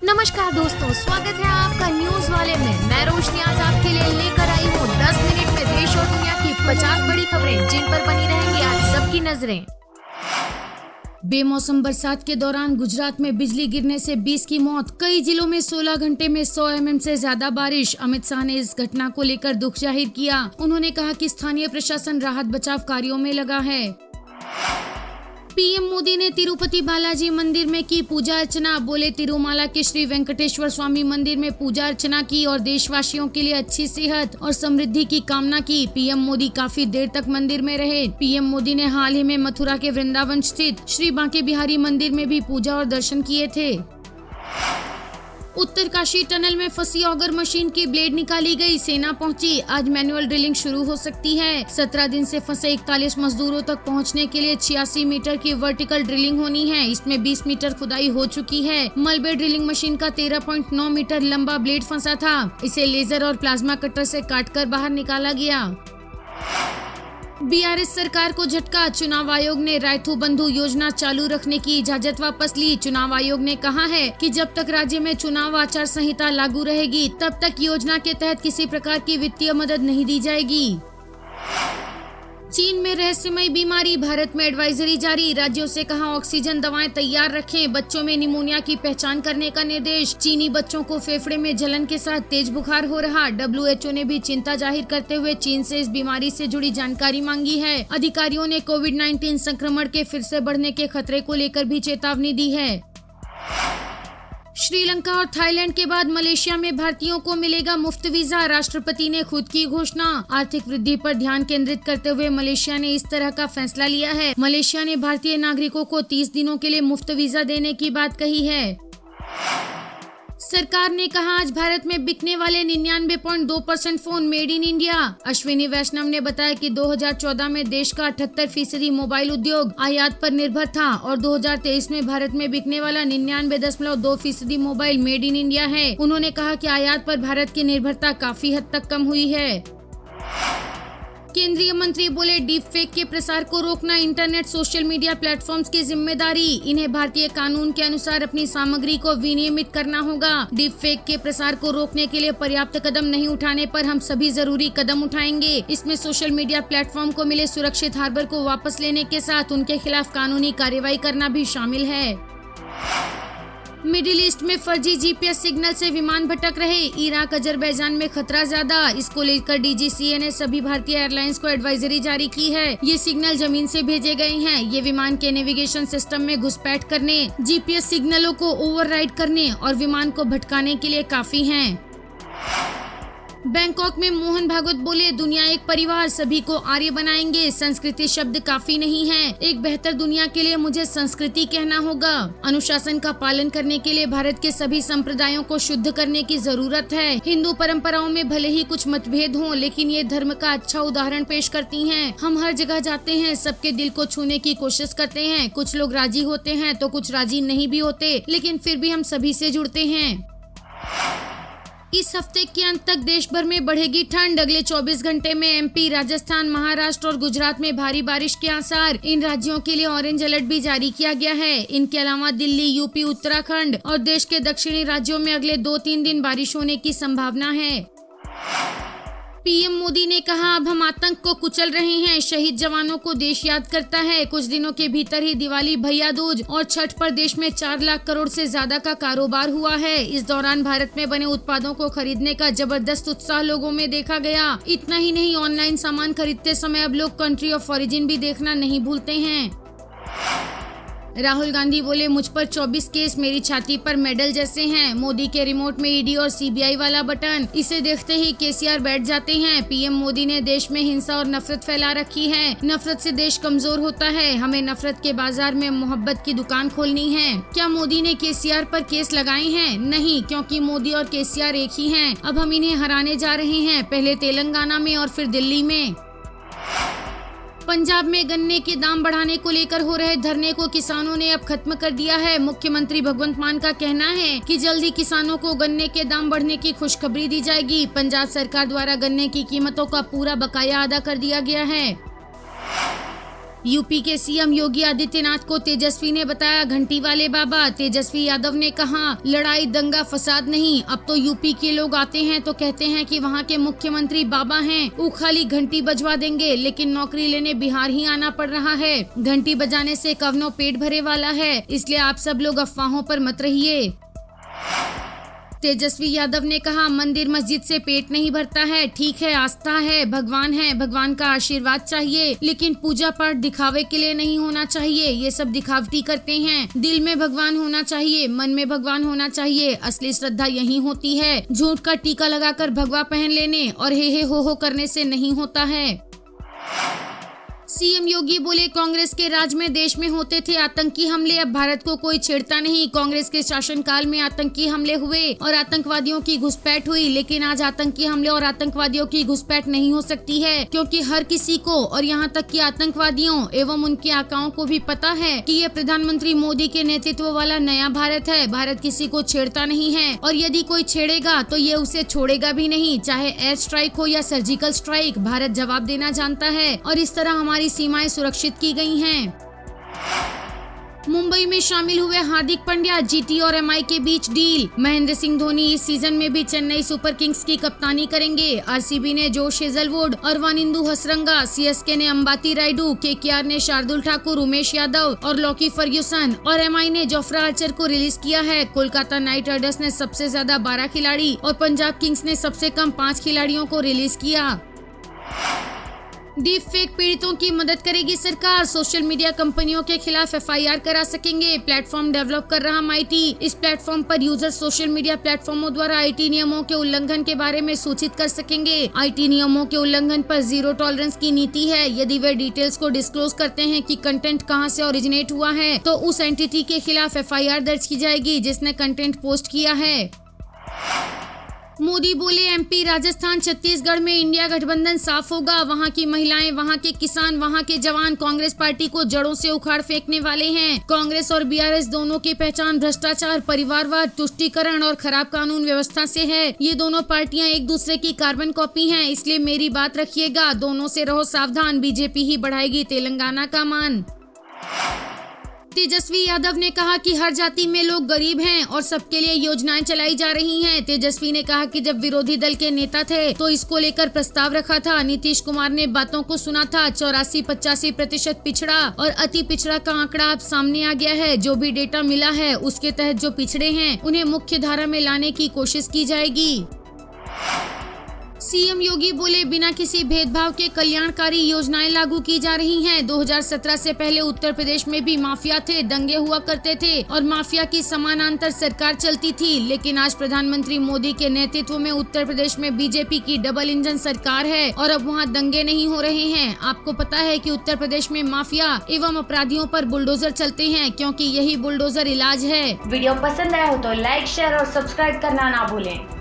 नमस्कार दोस्तों, स्वागत है आपका न्यूज वाले में। मैं रोशनी आज आपके लिए लेकर आई हूँ 10 मिनट में देश और दुनिया की 50 बड़ी खबरें जिन पर बनी रहेंगी आज सबकी नजरें। बेमौसम बरसात के दौरान गुजरात में बिजली गिरने से 20 की मौत, कई जिलों में 16 घंटे में 100 mm से ज्यादा बारिश। अमित शाह ने इस घटना को लेकर दुख जाहिर किया। उन्होंने कहा कि स्थानीय प्रशासन राहत बचाव कार्यों में लगा है। पीएम मोदी ने तिरुपति बालाजी मंदिर में की पूजा अर्चना। बोले, तिरुमाला के श्री वेंकटेश्वर स्वामी मंदिर में पूजा अर्चना की और देशवासियों के लिए अच्छी सेहत और समृद्धि की कामना की। पीएम मोदी काफी देर तक मंदिर में रहे। पीएम मोदी ने हाल ही में मथुरा के वृंदावन स्थित श्री बांके बिहारी मंदिर में भी पूजा और दर्शन किए थे। उत्तरकाशी टनल में फंसी ऑगर मशीन की ब्लेड निकाली गई, सेना पहुंची। आज मैनुअल ड्रिलिंग शुरू हो सकती है। 17 दिन से फंसे 41 मजदूरों तक पहुंचने के लिए 86 मीटर की वर्टिकल ड्रिलिंग होनी है। इसमें 20 मीटर खुदाई हो चुकी है। मलबे ड्रिलिंग मशीन का 13.9 मीटर लंबा ब्लेड फंसा था। इसे लेजर और प्लाज्मा कटर से काटकर बाहर निकाला गया। बीआरएस सरकार को झटका, चुनाव आयोग ने रायथू बंधु योजना चालू रखने की इजाजत वापस ली। चुनाव आयोग ने कहा है कि जब तक राज्य में चुनाव आचार संहिता लागू रहेगी तब तक योजना के तहत किसी प्रकार की वित्तीय मदद नहीं दी जाएगी। चीन में रहस्यमय बीमारी, भारत में एडवाइजरी जारी। राज्यों से कहा ऑक्सीजन दवाएं तैयार रखें। बच्चों में निमोनिया की पहचान करने का निर्देश। चीनी बच्चों को फेफड़े में जलन के साथ तेज बुखार हो रहा। WHO ने भी चिंता जाहिर करते हुए चीन से इस बीमारी से जुड़ी जानकारी मांगी है। अधिकारियों ने कोविड-19 संक्रमण के फिर से बढ़ने के खतरे को लेकर भी चेतावनी दी है। श्रीलंका और थाईलैंड के बाद मलेशिया में भारतीयों को मिलेगा मुफ्त वीजा, राष्ट्रपति ने खुद की घोषणा। आर्थिक वृद्धि पर ध्यान केंद्रित करते हुए मलेशिया ने इस तरह का फैसला लिया है। मलेशिया ने भारतीय नागरिकों को 30 दिनों के लिए मुफ्त वीजा देने की बात कही है। सरकार ने कहा आज भारत में बिकने वाले 99.2% phone made in India. Ashwini Vaishnaw ने बताया कि 2014 में देश का 78% मोबाइल उद्योग आयात पर निर्भर था और 2023 में भारत में बिकने वाला 99.2% मोबाइल मेड इन इंडिया है। उन्होंने कहा कि आयात पर भारत की निर्भरता काफी हद तक कम हुई है। केंद्रीय मंत्री बोले, डीप फेक के प्रसार को रोकना इंटरनेट सोशल मीडिया प्लेटफॉर्म्स की जिम्मेदारी। इन्हें भारतीय कानून के अनुसार अपनी सामग्री को विनियमित करना होगा। डीप फेक के प्रसार को रोकने के लिए पर्याप्त कदम नहीं उठाने पर हम सभी जरूरी कदम उठाएंगे। इसमें सोशल मीडिया प्लेटफॉर्म को मिले सुरक्षित हार्बर को वापस लेने के साथ उनके खिलाफ कानूनी कार्रवाई करना भी शामिल है। मिडिल ईस्ट में फर्जी GPS सिग्नल से विमान भटक रहे। इराक अजरबैजान में खतरा ज्यादा। इसको लेकर DGCA ने सभी भारतीय एयरलाइंस को एडवाइजरी जारी की है। ये सिग्नल जमीन से भेजे गए हैं। ये विमान के नेविगेशन सिस्टम में घुसपैठ करने, GPS सिग्नलों को ओवरराइड करने और विमान को भटकाने के लिए काफी हैं। बैंकॉक में मोहन भागवत बोले, दुनिया एक परिवार, सभी को आर्य बनाएंगे। संस्कृति शब्द काफी नहीं है। एक बेहतर दुनिया के लिए मुझे संस्कृति कहना होगा। अनुशासन का पालन करने के लिए भारत के सभी संप्रदायों को शुद्ध करने की जरूरत है। हिंदू परंपराओं में भले ही कुछ मतभेद हों, लेकिन ये धर्म का अच्छा उदाहरण पेश करती हैं। हम हर जगह जाते हैं, सबके दिल को छूने की कोशिश करते हैं। कुछ लोग राजी होते हैं तो कुछ राजी नहीं भी होते, लेकिन फिर भी हम सभी से जुड़ते हैं। इस हफ्ते के अंत तक देश भर में बढ़ेगी ठंड। अगले 24 घंटे में MP, राजस्थान, महाराष्ट्र और गुजरात में भारी बारिश के आसार। इन राज्यों के लिए ऑरेंज अलर्ट भी जारी किया गया है। इनके अलावा दिल्ली, UP, उत्तराखंड और देश के दक्षिणी राज्यों में अगले 2-3 दिन बारिश होने की संभावना है। पीएम मोदी ने कहा, अब हम आतंक को कुचल रहे हैं। शहीद जवानों को देश याद करता है। कुछ दिनों के भीतर ही दिवाली, भैया दूज और छठ पर देश में 4 लाख करोड़ से ज्यादा का कारोबार हुआ है। इस दौरान भारत में बने उत्पादों को खरीदने का जबरदस्त उत्साह लोगों में देखा गया। इतना ही नहीं, ऑनलाइन सामान खरीदते समय अब लोग कंट्री ऑफ ओरिजिन भी देखना नहीं भूलते हैं। राहुल गांधी बोले, मुझ पर 24 केस मेरी छाती पर मेडल जैसे हैं। मोदी के रिमोट में ED और CBI वाला बटन, इसे देखते ही KCR बैठ जाते हैं। पीएम मोदी ने देश में हिंसा और नफरत फैला रखी है। नफरत से देश कमजोर होता है। हमें नफरत के बाजार में मोहब्बत की दुकान खोलनी है। क्या मोदी ने KCR पर केस लगाए हैं? नहीं, क्योंकि मोदी और KCR एक ही हैं। अब हम इन्हें हराने जा रहे हैं, पहले तेलंगाना में और फिर दिल्ली में। पंजाब में गन्ने के दाम बढ़ाने को लेकर हो रहे धरने को किसानों ने अब खत्म कर दिया है। मुख्यमंत्री भगवंत मान का कहना है कि जल्द ही किसानों को गन्ने के दाम बढ़ने की खुशखबरी दी जाएगी। पंजाब सरकार द्वारा गन्ने की कीमतों का पूरा बकाया अदा कर दिया गया है। यूपी के सीएम योगी आदित्यनाथ को तेजस्वी ने बताया घंटी वाले बाबा। तेजस्वी यादव ने कहा लड़ाई दंगा फसाद नहीं, अब तो यूपी के लोग आते हैं तो कहते हैं कि वहाँ के मुख्यमंत्री बाबा हैं, वो खाली घंटी बजवा देंगे, लेकिन नौकरी लेने बिहार ही आना पड़ रहा है। घंटी बजाने से कवनो पेट भरे वाला है, इसलिए आप सब लोग अफवाहों पर मत रहिए। तेजस्वी यादव ने कहा मंदिर मस्जिद से पेट नहीं भरता है, ठीक है आस्था है, भगवान का आशीर्वाद चाहिए, लेकिन पूजा पाठ दिखावे के लिए नहीं होना चाहिए। ये सब दिखावटी करते हैं। दिल में भगवान होना चाहिए, मन में भगवान होना चाहिए। असली श्रद्धा यही होती है। झूठ का टीका लगाकर भगवा पहन लेने और हे हो करने से नहीं होता है। सीएम योगी बोले कांग्रेस के राज में देश में होते थे आतंकी हमले, अब भारत को कोई छेड़ता नहीं। कांग्रेस के शासनकाल में आतंकी हमले हुए और आतंकवादियों की घुसपैठ हुई, लेकिन आज आतंकी हमले और आतंकवादियों की घुसपैठ नहीं हो सकती है, क्योंकि हर किसी को और यहाँ तक कि आतंकवादियों एवं उनके आकाओं को भी पता है कि ये प्रधानमंत्री मोदी के नेतृत्व वाला नया भारत है। भारत किसी को छेड़ता नहीं है, और यदि कोई छेड़ेगा तो ये उसे छोड़ेगा भी नहीं, चाहे एयर स्ट्राइक हो या सर्जिकल स्ट्राइक। भारत जवाब देना जानता है और इस तरह हमारी सीमाएं सुरक्षित की गई हैं। मुंबई में शामिल हुए हार्दिक पांड्या, जीटी और एमआई के बीच डील। महेंद्र सिंह धोनी इस सीजन में भी चेन्नई सुपर किंग्स की कप्तानी करेंगे। आरसीबी ने जोश हेजलवुड और वानिंदु हसरंगा, सीएसके ने अंबाती रायडू, केकेआर ने शार्दुल ठाकुर, उमेश यादव और लॉकी फर्ग्यूसन और एमआई ने जोफ्रा आर्चर को रिलीज किया है। कोलकाता नाइट राइडर्स ने सबसे ज्यादा 12 खिलाड़ी और पंजाब किंग्स ने सबसे कम 5 खिलाड़ियों को रिलीज किया। डीप फेक पीड़ितों की मदद करेगी सरकार, सोशल मीडिया कंपनियों के खिलाफ एफआईआर करा सकेंगे। प्लेटफॉर्म डेवलप कर रहा माइटी। इस प्लेटफॉर्म पर यूजर सोशल मीडिया प्लेटफॉर्मों द्वारा आईटी नियमों के उल्लंघन के बारे में सूचित कर सकेंगे। आईटी नियमों के उल्लंघन पर जीरो टॉलरेंस की नीति है। यदि वे डिटेल्स को डिस्क्लोज करते हैं कि कंटेंट कहां से ओरिजिनेट हुआ है, तो उस एंटिटी के खिलाफ एफआईआर दर्ज की जाएगी जिसने कंटेंट पोस्ट किया है। मोदी बोले एमपी, राजस्थान, छत्तीसगढ़ में इंडिया गठबंधन साफ होगा। वहां की महिलाएं, वहां के किसान, वहां के जवान कांग्रेस पार्टी को जड़ों से उखाड़ फेंकने वाले हैं। कांग्रेस और बीआरएस दोनों की पहचान भ्रष्टाचार, परिवारवाद, तुष्टीकरण और खराब कानून व्यवस्था से है। ये दोनों पार्टियां एक दूसरे की कार्बन कॉपी हैं, इसलिए मेरी बात रखिएगा, दोनों से रहो सावधान। बीजेपी ही बढ़ाएगी तेलंगाना का मान। तेजस्वी यादव ने कहा कि हर जाति में लोग गरीब हैं और सबके लिए योजनाएं चलाई जा रही हैं। तेजस्वी ने कहा कि जब विरोधी दल के नेता थे तो इसको लेकर प्रस्ताव रखा था। नीतीश कुमार ने बातों को सुना था। 84-85% पिछड़ा और अति पिछड़ा का आंकड़ा अब सामने आ गया है। जो भी डेटा मिला है उसके तहत जो पिछड़े हैं उन्हें मुख्य धारा में लाने की कोशिश की जाएगी। सीएम योगी बोले बिना किसी भेदभाव के कल्याणकारी योजनाएं लागू की जा रही हैं। 2017 से पहले उत्तर प्रदेश में भी माफिया थे, दंगे हुआ करते थे और माफिया की समानांतर सरकार चलती थी, लेकिन आज प्रधानमंत्री मोदी के नेतृत्व में उत्तर प्रदेश में बीजेपी की डबल इंजन सरकार है और अब वहां दंगे नहीं हो रहे हैं। आपको पता है कि उत्तर प्रदेश में माफिया एवं अपराधियों पर बुलडोजर चलते हैं, क्योंकि यही बुलडोजर इलाज है। वीडियो पसंद आया हो तो लाइक, शेयर और सब्सक्राइब करना ना भूलें।